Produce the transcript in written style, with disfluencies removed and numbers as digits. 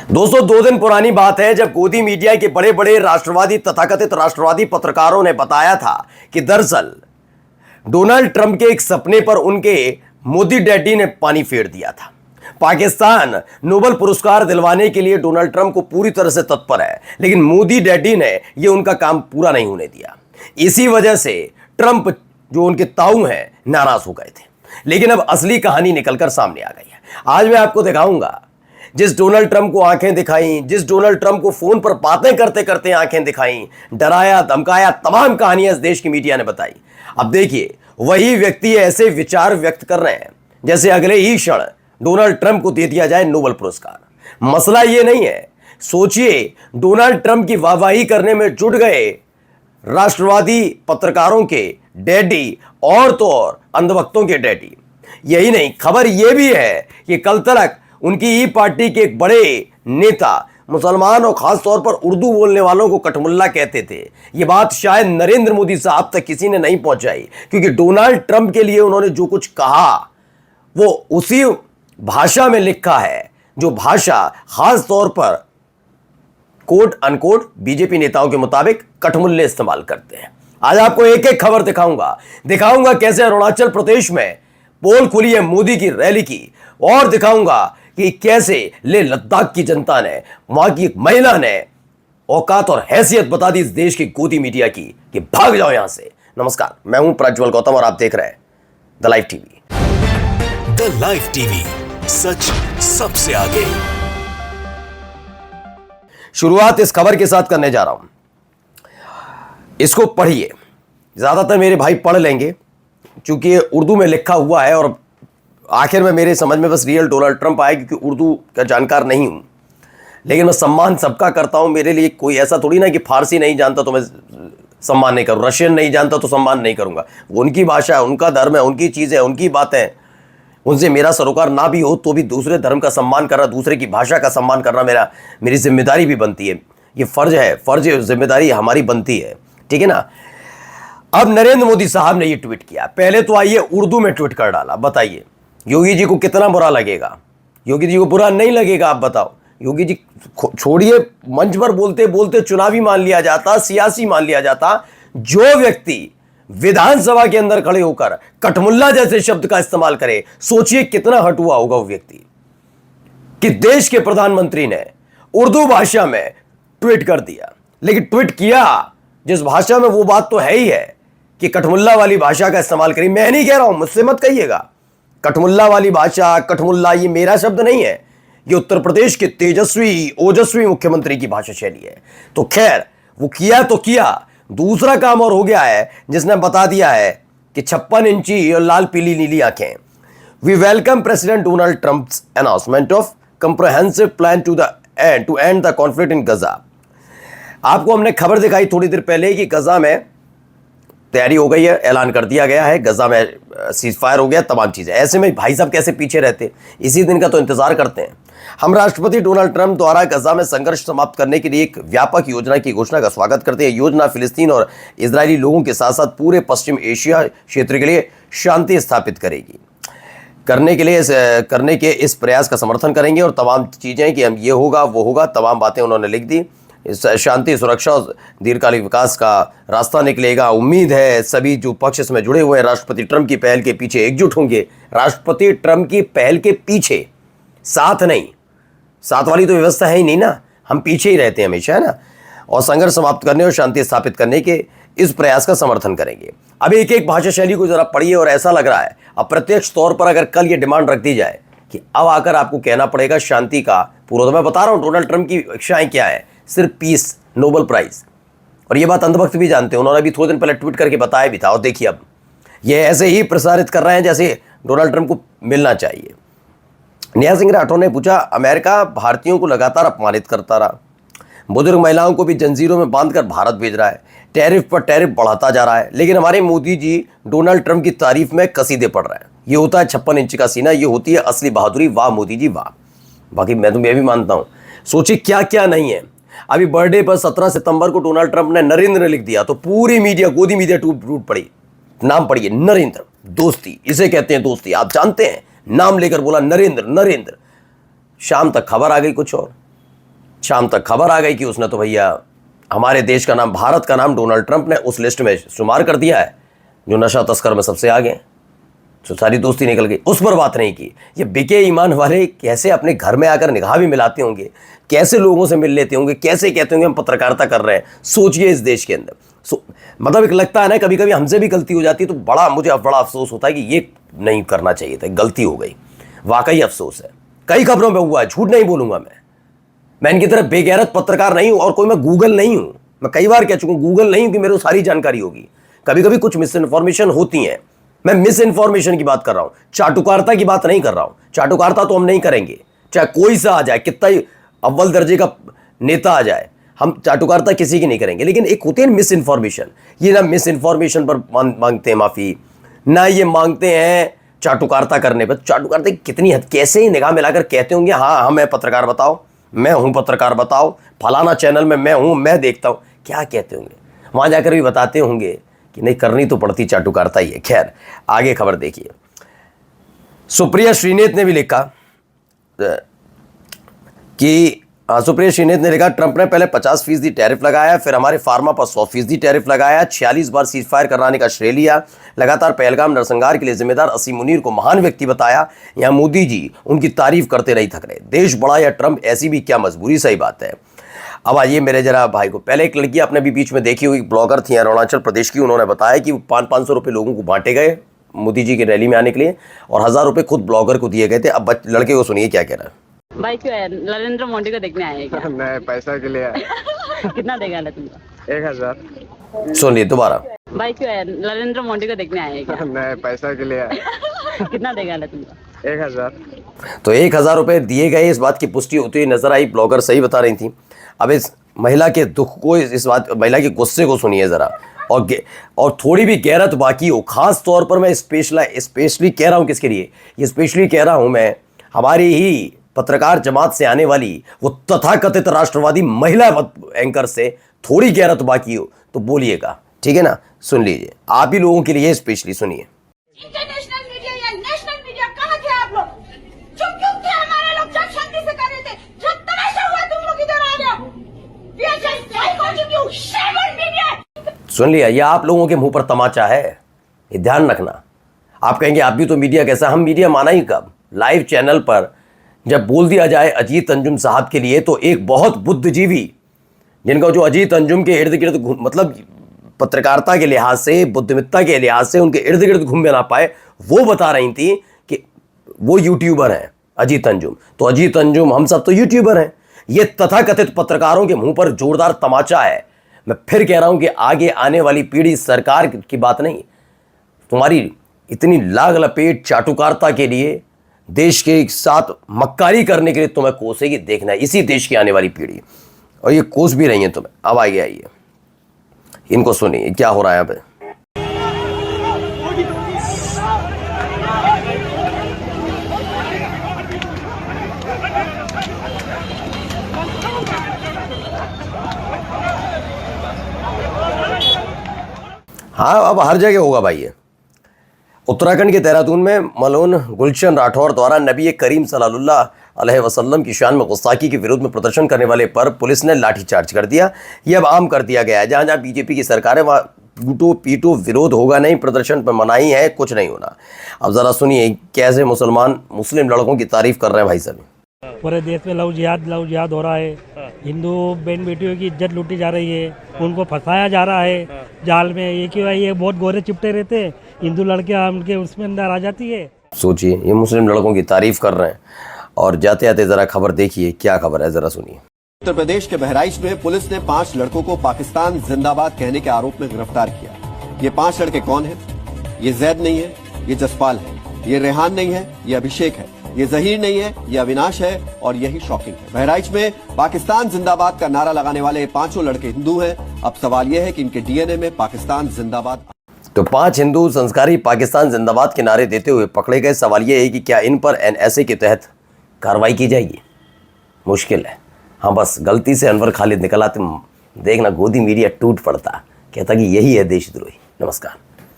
दोस्तों 2 दिन पुरानी बात है जब गोदी मीडिया के बड़े बड़े राष्ट्रवादी तथाकथित राष्ट्रवादी पत्रकारों ने बताया था कि दरअसल डोनाल्ड ट्रंप के एक सपने पर उनके मोदी डैडी ने पानी फेर दिया था। पाकिस्तान नोबेल पुरस्कार दिलवाने के लिए डोनाल्ड ट्रंप को पूरी तरह से तत्पर है, लेकिन मोदी डैडी ने यह उनका काम पूरा नहीं होने दिया। इसी वजह से ट्रंप जो उनके ताऊ हैं नाराज हो गए थे। लेकिन अब असली कहानी निकलकर सामने आ गई है। आज मैं आपको दिखाऊंगा जिस डोनाल्ड ट्रंप को आंखें दिखाई, जिस डोनाल्ड ट्रंप को फोन पर बातें करते करते आंखें दिखाई, डराया धमकाया, तमाम कहानियां इस देश की मीडिया ने बताई। अब देखिए वही व्यक्ति ऐसे विचार व्यक्त कर रहे हैं जैसे अगले ही क्षण डोनाल्ड ट्रंप को दे दिया जाए नोबेल पुरस्कार। मसला यह नहीं है, सोचिए डोनाल्ड ट्रंप की वाहवाही करने में जुट गए राष्ट्रवादी पत्रकारों के डैडी और तो और अंधभक्तों के डैडी। यही नहीं, खबर यह भी है कि कल तक उनकी ही पार्टी के एक बड़े नेता मुसलमान और खास तौर पर उर्दू बोलने वालों को कठमुल्ला कहते थे। यह बात शायद नरेंद्र मोदी साहब तक किसी ने नहीं पहुंचाई, क्योंकि डोनाल्ड ट्रंप के लिए उन्होंने जो कुछ कहा वो उसी भाषा में लिखा है जो भाषा खास तौर पर कोट अनकोट बीजेपी नेताओं के मुताबिक कठमुल्ले इस्तेमाल करते हैं। आज आपको एक एक खबर दिखाऊंगा कैसे अरुणाचल प्रदेश में पोल खुली है मोदी की रैली की, और दिखाऊंगा कि कैसे ले लद्दाख की जनता ने, वहां की एक महिला ने औकात और हैसियत बता दी इस देश की गोदी मीडिया की कि भाग जाओ यहां से। नमस्कार, मैं हूं प्रज्वल गौतम और आप देख रहे हैं the live TV. The live TV, सच सबसे आगे। शुरुआत इस खबर के साथ करने जा रहा हूं, इसको पढ़िए। ज्यादातर मेरे भाई पढ़ लेंगे क्योंकि ये उर्दू में लिखा हुआ है और आखिर में मेरे समझ में बस रियल डोनाल्ड ट्रंप आए, क्योंकि उर्दू का जानकार नहीं हूं। लेकिन मैं सम्मान सबका करता हूं। मेरे लिए कोई ऐसा थोड़ी ना कि फारसी नहीं जानता तो मैं सम्मान नहीं करूं, रशियन नहीं जानता तो सम्मान नहीं करूंगा। वो उनकी भाषा है, उनका धर्म है, उनकी चीज़ें, उनकी बातें। उनसे मेरा सरोकार ना भी हो तो भी दूसरे धर्म का सम्मान करना, दूसरे की भाषा का सम्मान करना मेरी जिम्मेदारी भी बनती है। ये फ़र्ज है, जिम्मेदारी हमारी बनती है, ठीक है ना। अब नरेंद्र मोदी साहब ने ये ट्वीट किया। पहले तो आइए उर्दू में ट्वीट कर डाला। बताइए योगी जी को कितना बुरा लगेगा? योगी जी को बुरा नहीं लगेगा? आप बताओ। योगी जी छोड़िए, मंच पर बोलते बोलते चुनावी मान लिया जाता, सियासी मान लिया जाता। जो व्यक्ति विधानसभा के अंदर खड़े होकर कठमुल्ला जैसे शब्द का इस्तेमाल करे, सोचिए कितना हटुआ होगा वो व्यक्ति कि देश के प्रधानमंत्री ने उर्दू भाषा में ट्वीट कर दिया। लेकिन ट्वीट किया जिस भाषा में, वो बात तो है ही है कि कठमुल्ला वाली भाषा का इस्तेमाल करिए। मैं नहीं कह रहा हूं, मुझसे मत कहिएगा। कठमुल्ला वाली भाषा, कठमुल्ला ये मेरा शब्द नहीं है, ये उत्तर प्रदेश के तेजस्वी ओजस्वी मुख्यमंत्री की भाषा शैली है। तो खैर वो किया तो किया। दूसरा काम और हो गया है जिसने बता दिया है कि 56 इंची और लाल पीली नीली आंखें। We welcome president Donald Trump's announcement of comprehensive plan to end the conflict in Gaza. आपको हमने खबर दिखाई थोड़ी देर पहले कि गजा में तैयारी हो गई है, ऐलान कर दिया गया है, गजा में सीज फायर हो गया, तमाम चीज़ें। ऐसे में भाई साहब कैसे पीछे रहते, इसी दिन का तो इंतजार करते हैं। हम राष्ट्रपति डोनाल्ड ट्रंप द्वारा गजा में संघर्ष समाप्त करने के लिए एक व्यापक योजना की घोषणा का स्वागत करते हैं। योजना फिलिस्तीन और इजरायली लोगों के साथ साथ पूरे पश्चिम एशिया क्षेत्र के लिए शांति स्थापित करेगी। करने के इस प्रयास का समर्थन करेंगे और तमाम चीज़ें कि हम ये होगा वो होगा, तमाम बातें उन्होंने लिख दी। शांति, सुरक्षा और दीर्घकालिक विकास का रास्ता निकलेगा। उम्मीद है सभी जो पक्ष इसमें जुड़े हुए हैं राष्ट्रपति ट्रंप की पहल के पीछे एकजुट होंगे। राष्ट्रपति ट्रंप की पहल के पीछे, साथ नहीं। साथ वाली तो व्यवस्था है ही नहीं ना, हम पीछे ही रहते हैं हमेशा, है ना। और संघर्ष समाप्त करने और शांति स्थापित करने के इस प्रयास का समर्थन करेंगे। अब एक एक भाषा शैली को जरा पढ़िए और ऐसा लग रहा है अप्रत्यक्ष तौर पर अगर कल ये डिमांड रख दी जाए कि अब आकर आपको कहना पड़ेगा शांति का पूरा। तो मैं बता रहा हूँ डोनाल्ड ट्रंप की इच्छाएं क्या है, सिर्फ पीस, नोबेल प्राइज। और ये बात अंधभक्त भी जानते हैं, उन्होंने अभी थोड़े दिन पहले ट्वीट करके बताया भी था। और देखिए अब ये ऐसे ही प्रसारित कर रहे हैं जैसे डोनाल्ड ट्रंप को मिलना चाहिए। नेहा सिंह राठौर ने पूछा, अमेरिका भारतीयों को लगातार अपमानित करता रहा, बुजुर्ग महिलाओं को भी जंजीरों में बांधकर भारत भेज रहा है, टैरिफ पर टैरिफ बढ़ाता जा रहा है, लेकिन हमारे मोदी जी डोनाल्ड ट्रंप की तारीफ में कसीदे पढ़ रहे हैं। ये होता है 56 इंच का सीना, ये होती है असली बहादुरी। वाह मोदी जी वाह। बाकी मैं भी मानता हूँ। सोचिए क्या क्या नहीं है। अभी बर्थडे पर 17 सितंबर को डोनाल्ड ट्रंप ने नरेंद्र ने लिख दिया तो पूरी मीडिया, गोदी मीडिया टूट पड़ी। नाम पढ़िए, नरेंद्र, दोस्ती, इसे कहते हैं दोस्ती। आप जानते हैं, नाम लेकर बोला नरेंद्र। शाम तक खबर आ गई कुछ और। शाम तक खबर आ गई कि उसने तो भैया हमारे देश का नाम, भारत का नाम डोनाल्ड ट्रंप ने उस लिस्ट में शुमार कर दिया है जो नशा तस्कर में सबसे आगे हैं। तो सारी दोस्ती निकल गई, उस पर बात नहीं की। ये बिके ईमान वाले कैसे अपने घर में आकर निगाह भी मिलाते होंगे, कैसे लोगों से मिल लेते होंगे, कैसे कहते होंगे हम पत्रकारिता कर रहे हैं। सोचिए इस देश के अंदर मतलब एक लगता है ना कभी कभी हमसे भी गलती हो जाती है तो मुझे बड़ा अफसोस होता है कि ये नहीं करना चाहिए था, गलती हो गई, वाकई अफसोस है। कई खबरों में हुआ है, झूठ नहीं बोलूंगा मैं इनकी तरह बेगैरत पत्रकार नहीं हूं और कोई मैं गूगल नहीं हूं। मैं कई बार कह चुका हूं गूगल नहीं हूं कि मेरे को सारी जानकारी होगी। कभी कभी कुछ मिस इन्फॉर्मेशन होती है, मैं मिस इन्फॉर्मेशन की बात कर रहा हूं, चाटुकारिता की बात नहीं कर रहा हूं। चाटुकारिता तो हम नहीं करेंगे, चाहे कोई सा आ जाए, कितना ही अव्वल दर्जे का नेता आ जाए, हम चाटुकारिता किसी की नहीं करेंगे। लेकिन एक होती है मिस इन्फॉर्मेशन, ये ना मिस इन्फॉर्मेशन पर मांगते हैं माफी, ना ये मांगते हैं चाटुकारिता करने पर। चाटुकारिता कितनी हद, कैसे ही निगाह मिलाकर कहते होंगे हाँ मैं पत्रकार, बताओ मैं हूं पत्रकार, बताओ फलाना चैनल में मैं हूं, मैं देखता हूं, क्या कहते होंगे। वहां जाकर भी बताते होंगे कि नहीं करनी तो पड़ती चाटुकारिता ही है। खैर आगे खबर देखिए। सुप्रिया श्रीनेत ने भी लिखा कि सुप्रिया श्रीनेत ने लिखा ट्रंप ने पहले 50% टैरिफ लगाया, फिर हमारे फार्मा पर 100% टैरिफ लगाया, 46 बार सीज फायर कराने का श्रेय लिया, लगातार पहलगाम नरसंहार के लिए जिम्मेदार असीम मुनीर को महान व्यक्ति बताया। यहाँ मोदी जी उनकी तारीफ करते नहीं थक रहे। देश बड़ा या ट्रंप, ऐसी भी क्या मजबूरी। सही बात है। अब आइए मेरे जरा भाई को, पहले एक लड़की आपने भी बीच में देखी हुई, ब्लॉगर थी अरुणाचल प्रदेश की, उन्होंने बताया कि 500 रुपये लोगों को बांटे गए मोदी जी की रैली में आने के लिए और 1000 रुपये खुद ब्लॉगर को दिए गए थे। अब लड़के को सुनिए क्या कह रहा है। भाई क्यों आया? नरेंद्र मोदी को देखने आए हैं क्या? नहीं, पैसा के लिए आया। कितना देगा तुमको? 1000। सुनिए दोबारा। भाई क्यों आया? नरेंद्र मोदी को देखने आए हैं क्या? नहीं, पैसा के लिए आया। कितना देगा तुमको? 1000। तो 1000 रुपये दिए गए, इस बात की पुष्टि होती हुई नजर आई। ब्लॉगर सही बता रही थी। अब इस महिला के दुख को, इस बात, महिला के गुस्से को सुनिए जरा, और थोड़ी भी गैरत बाकी हो। खास तौर पर मैं स्पेशली कह रहा हूं, किसके लिए ये स्पेशली कह रहा हूं मैं, हमारी ही पत्रकार जमात से आने वाली वो तथाकथित राष्ट्रवादी महिला एंकर से थोड़ी गैरत बाकी हो तो बोलिएगा, ठीक है ना। सुन लीजिए, आप ही लोगों के लिए स्पेशली सुनिए। इंटरनेशनल मीडिया या नेशनल मीडिया, कहाँ थे आप लोग? चुप क्यों थे? हमारे लोग जब शांति से कर रहे थे, जब तमाशा हुआ तुम लोग इधर आ गए। We are just boycotting you, shame on media। सुन लिया, ये आप लोगों के मुंह पर तमाचा है, ये ध्यान रखना। आप कहेंगे आप भी तो मीडिया कैसा, हम मीडिया माना ही कब? लाइव चैनल पर जब बोल दिया जाए अजीत अंजुम साहब के लिए, तो एक बहुत बुद्धिजीवी, जिनका जो अजीत अंजुम के इर्द गिर्द मतलब पत्रकारिता के लिहाज से, बुद्धिमत्ता के लिहाज से उनके इर्द गिर्द घूमने ना पाए, वो बता रही थी कि वो यूट्यूबर हैं अजीत अंजुम। तो अजीत अंजुम, हम सब तो यूट्यूबर हैं। ये तथाकथित पत्रकारों के मुंह पर जोरदार तमाचा है। मैं फिर कह रहा हूं कि आगे आने वाली पीढ़ी, सरकार की बात नहीं, तुम्हारी इतनी लाग लपेट चाटुकारिता के लिए, देश के साथ मक्कारी करने के लिए तुम्हें कोसेगी, देखना है इसी देश की आने वाली पीढ़ी, और ये कोस भी रही है तुम्हें। अब आइए इनको सुनिए क्या हो रहा है यहाँ पे। हाँ, अब हर जगह होगा भाई ये। उत्तराखंड के देहरादून में मलून गुलशन राठौर द्वारा नबी करीम सल्लल्लाहु अलैहि वसल्लम की शान में गुस्ताखी के विरोध में प्रदर्शन करने वाले पर पुलिस ने लाठीचार्ज कर दिया। यह अब आम कर दिया गया है। जहाँ जहाँ बीजेपी की सरकार है वहाँ टूटो पीटो विरोध होगा नहीं, प्रदर्शन पर मनाही है, कुछ नहीं होना। अब ज़रा सुनिए कैसे मुस्लिम लड़कों की तारीफ कर रहे हैं भाई साहब। पूरे देश में लव जिहाद हो रहा है। हिंदू बहन बेटियों की इज्जत लूटी जा रही है, उनको फंसाया जा रहा है जाल में। ये क्यों है? ये बहुत गोरे चिपटे रहते हैं, हिंदू लड़कियां उनके उसमें अंदर आ जाती है। सोचिए, ये मुस्लिम लड़कों की तारीफ कर रहे हैं। और जाते जाते जरा खबर देखिए क्या खबर है, जरा सुनिए। उत्तर प्रदेश के बहराइच में पुलिस ने 5 लड़कों को पाकिस्तान जिंदाबाद कहने के आरोप में गिरफ्तार किया। ये 5 लड़के कौन हैं? ये जैद नहीं है, ये जसपाल है, ये रेहान नहीं है, ये अभिषेक है, ये जहीर नहीं है, ये अविनाश है, और यही शॉकिंग है। बहराइच में पाकिस्तान जिंदाबाद का नारा लगाने वाले ये 5 लड़के हिंदू हैं। अब सवाल यह है कि इनके डीएनए में पाकिस्तान जिंदाबाद। तो 5 हिंदू संस्कारी पाकिस्तान जिंदाबाद के नारे देते हुए पकड़े गए। सवाल यह है कि क्या इन पर एनएसए के तहत कार्रवाई की जाएगी? मुश्किल है। हाँ, बस गलती से अनवर खालिद निकल आते, देखना गोदी मीडिया टूट पड़ता, कहता कि यही है देशद्रोही। नमस्कार।